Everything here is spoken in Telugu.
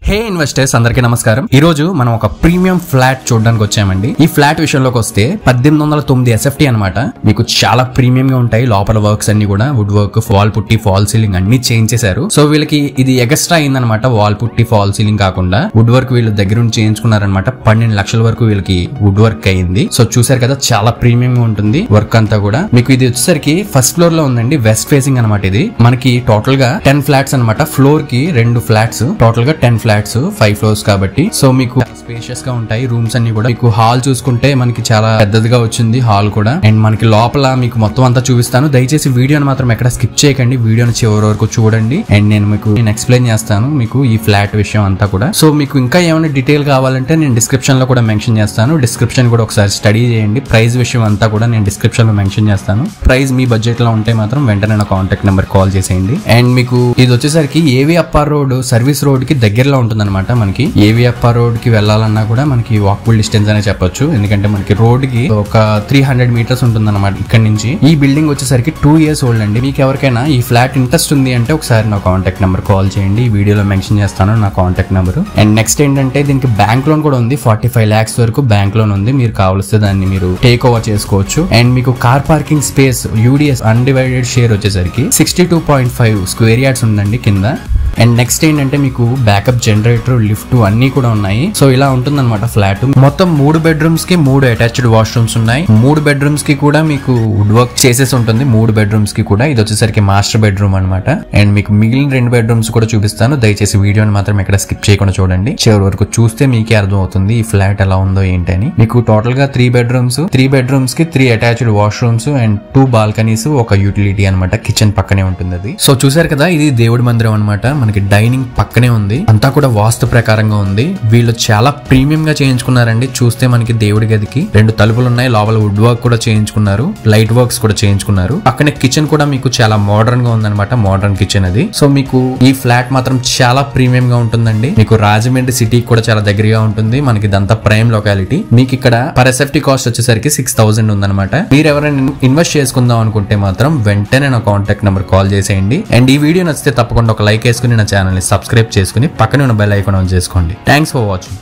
హే ఇన్వెస్టర్స్ అందరికీ నమస్కారం. ఈ రోజు మనం ఒక ప్రీమియం ఫ్లాట్ చూడడానికి వచ్చామండి. ఈ ఫ్లాట్ విషయంలోకి వస్తే 1809 SFT అన్నమాట. మీకు చాలా ప్రీమియం గా ఉంటాయి. లోపల వర్క్స్ అన్ని కూడా వుడ్ వర్క్, వాల్ పుట్టి, ఫాల్ సీలింగ్ అన్ని చేంజ్ చేశారు. సో వీళ్ళకి ఇది ఎక్స్ట్రా అయిందనమాట. వాల్ పుట్టి, ఫాల్ సీలింగ్ కాకుండా వుడ్ వర్క్ వీళ్ళ దగ్గర నుంచి చేయించుకున్నారనమాట. 12 లక్షల వరకు వీళ్ళకి వుడ్ వర్క్ అయింది. సో చూసారు కదా, చాలా ప్రీమియం గా ఉంటుంది వర్క్ అంతా కూడా. మీకు ఇది వచ్చేసరికి ఫస్ట్ ఫ్లోర్ లో ఉందండి. వెస్ట్ ఫేసింగ్ అనమాట. ఇది మనకి టోటల్ గా 10 ఫ్లాట్స్ అనమాట. ఫ్లోర్ కి 2 ఫ్లాట్స్, టోటల్ గా 10 ఫ్లాట్స్, 5 ఫ్లోర్స్ కాబట్టి. సో మీకు స్పేషియస్ గా ఉంటాయి రూమ్స్ అన్ని కూడా. మీకు హాల్ చూసుకుంటే మనకి చాలా పెద్దదిగా వచ్చింది హాల్ కూడా. అండ్ మనకి లోపల మీకు మొత్తం అంతా చూపిస్తాను. దయచేసి వీడియోని మాత్రం ఎక్కడ స్కిప్ చేయకండి. వీడియోని చివరి వరకు చూడండి. అండ్ నేను ఎక్స్ప్లెయిన్ చేస్తాను మీకు ఈ ఫ్లాట్ విషయం అంతా కూడా. సో మీకు ఇంకా ఏమైనా డీటెయిల్ కావాలంటే నేను డిస్క్రిప్షన్ లో కూడా మెన్షన్ చేస్తాను. డిస్క్రిప్షన్ కూడా ఒకసారి స్టడీ చేయండి. ప్రైస్ విషయం అంతా కూడా నేను డిస్క్రిప్షన్ లో మెన్షన్ చేస్తాను. ప్రైస్ మీ బడ్జెట్ లో ఉంటే మాత్రం వెంటనే నా కాంటాక్ట్ నెంబర్ కాల్ చేసేయండి. అండ్ మీకు ఇది వచ్చేసరికి ఏవి అప్పార్ రోడ్ సర్వీస్ రోడ్ కి దగ్గరలో ఉంటుంది అనమాట. మనకి ఏవి అప్పార్ రోడ్ కి వెళ్ళాలన్నా కూడా మనకి వాకబుల్ డిస్టెన్స్ అనే చెప్పొచ్చు. ఎందుకంటే మనకి రోడ్ కి ఒక 300 మీటర్స్ ఉంటుంది అనమాట ఇక్కడ నుంచి. ఈ బిల్డింగ్ వచ్చేసరికి 2 years ఓల్డ్ అండి. మీకు ఎవరికైనా ఈ ఫ్లాట్ ఇంట్రెస్ట్ ఉంది అంటే ఒకసారి నా కాంటాక్ట్ నెంబర్ కాల్ చేయండి. ఈ వీడియోలో మెన్షన్ చేస్తాను నా కాంటాక్ట్ నెంబర్. అండ్ నెక్స్ట్ ఏంటంటే దీనికి బ్యాంక్ లోన్ కూడా ఉంది. 45 lakhs వరకు బ్యాంక్ లోన్ ఉంది. మీరు కావలిస్తే దాన్ని మీరు టేక్ ఓవర్ చేసుకోవచ్చు. అండ్ మీకు car parking space UDS undivided share వచ్చేసరికి 62.5 స్క్వేర్ యార్డ్స్ ఉందండి కింద. అండ్ నెక్స్ట్ ఏంటంటే మీకు బ్యాకప్ జనరేటర్, లిఫ్ట్ అన్ని కూడా ఉన్నాయి. సో ఇలా ఉంటుంది అనమాట ఫ్లాట్. మొత్తం 3 బెడ్రూమ్స్ కి 3 అటాచ్డ్ వాష్రూమ్స్ ఉన్నాయి. 3 బెడ్రూమ్స్ కి కూడా మీకు వుడ్ వర్క్ చేసేసి ఉంటుంది. 3 బెడ్రూమ్స్ కి కూడా. ఇది వచ్చేసరికి మాస్టర్ బెడ్రూమ్ అనమాట. అండ్ మీకు మిగిలిన 2 బెడ్రూమ్స్ కూడా చూపిస్తాను. దయచేసి వీడియోని మాత్రం ఎక్కడ స్కిప్ చేయకుండా చూడండి. చివరి వరకు చూస్తే మీకే అర్థం అవుతుంది ఈ ఫ్లాట్ ఎలా ఉందో ఏంటని. మీకు టోటల్ గా 3 బెడ్రూమ్స్, 3 బెడ్రూమ్స్ కి 3 అటాచ్డ్ వాష్రూమ్స్ అండ్ 2 బాల్కనీస్, ఒక యూటిలిటీ అనమాట. కిచెన్ పక్కనే ఉంటుంది అది. సో చూసారు కదా, ఇది దేవుడి మందిరం అనమాట. మనకి డైనింగ్ పక్కనే ఉంది. అంతా కూడా వాస్తు ప్రకారంగా ఉంది. వీళ్ళు చాలా ప్రీమియం గా చేయించుకున్నారండి. చూస్తే మనకి దేవుడి గదికి 2 తలుపులు ఉన్నాయి. లోపల వుడ్ వర్క్ కూడా చేయించుకున్నారు. లైట్ వర్క్స్ కూడా చేయించుకున్నారు. పక్కనే కిచెన్ కూడా మీకు చాలా మోడర్న్ గా ఉందన్నమాట. మోడర్న్ కిచెన్ అది. సో మీకు ఈ ఫ్లాట్ మాత్రం చాలా ప్రీమియం గా ఉంటుందండి. మీకు రాజమండ్రి సిటీకి కూడా చాలా దగ్గరగా ఉంటుంది. మనకి ఇదంతా ప్రైమ్ లొకాలిటీ. మీకు ఇక్కడ పర్ SFT కాస్ట్ వచ్చేసరికి 6000 ఉందన్నమాట. మీరు ఎవరైనా ఇన్వెస్ట్ చేసుకుందాం అనుకుంటే మాత్రం వెంటనే నా కాంటాక్ట్ నెంబర్ కాల్ చేసేయండి. అండ్ ఈ వీడియో నచ్చితే తప్పకుండా ఒక లైక్ వేసుకుని నా ఛానల్ ని సబ్స్క్రైబ్ చేసుకుని పక్కనే ఉన్న బెల్ ఐకాన్ ఆన్ చేసుకోండి. Thanks for watching.